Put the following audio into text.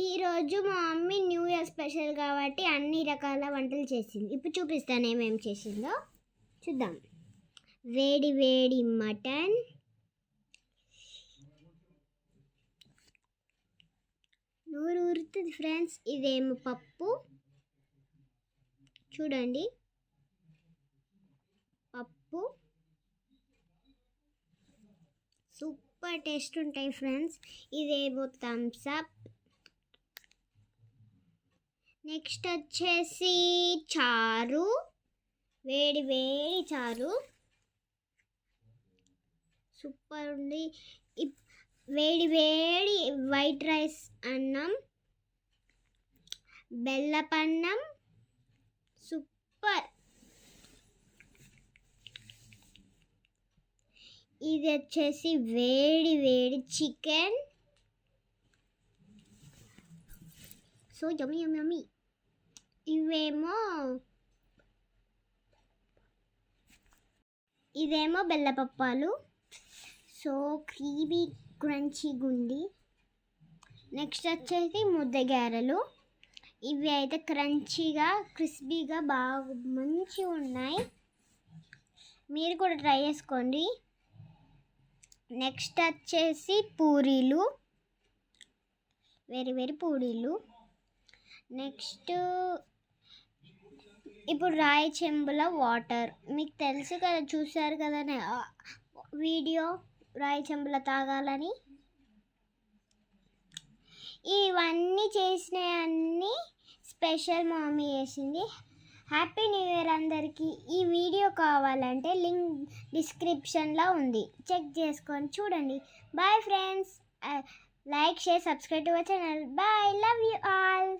ఈరోజు మా mummy new year special కాబట్టి అన్ని రకాల వంటలు చేసింది. ఇప్పుడు చూపిస్తాను ఏమేమి చేసిందో చూద్దాం. వేడి వేడి మటన్, నూరు ఊరుతుంది ఫ్రెండ్స్. ఇదేమో పప్పు చూడండి, పప్పు సూపర్ టేస్ట్ ఉంటాయి ఫ్రెండ్స్. ఇదేమో థమ్స్ అప్. నెక్స్ట్ వచ్చేసి చారు, వేడి వేడి చారు సూపర్ ఉంది. వేడి వేడి వైట్ రైస్ అన్నం, బెల్లపన్నం సూపర్. ఇది వచ్చేసి వేడి వేడి చికెన్, సో యమ్మీ యమ్మీ యమ్మీ. ఇదేమో బెల్లపప్పాలు, సో క్రీమీ క్రంచీగా ఉంది. నెక్స్ట్ వచ్చేసి ముద్దగారెలు, ఇవి అయితే క్రంచీగా క్రిస్పీగా బాగా మంచిగా ఉన్నాయి, మీరు కూడా ట్రై చేసుకోండి. నెక్స్ట్ వచ్చేసి పూరీలు, వేరే వేరే పూరీలు. నెక్స్ట్ ఇప్పుడు రాయి చెంబుల వాటర్, మీకు తెలుసు కదా, చూసారు కదా వీడియో, రాయి చెంబుల తాగాలని. ఇవన్నీ చేసినవన్నీ స్పెషల్ మమ్మీ చేసింది. హ్యాపీ న్యూ ఇయర్ అందరికీ. ఈ వీడియో కావాలంటే లింక్ డిస్క్రిప్షన్లో ఉంది, చెక్ చేసుకొని చూడండి. Bye friends, like share subscribe to our channel. Bye, love you all.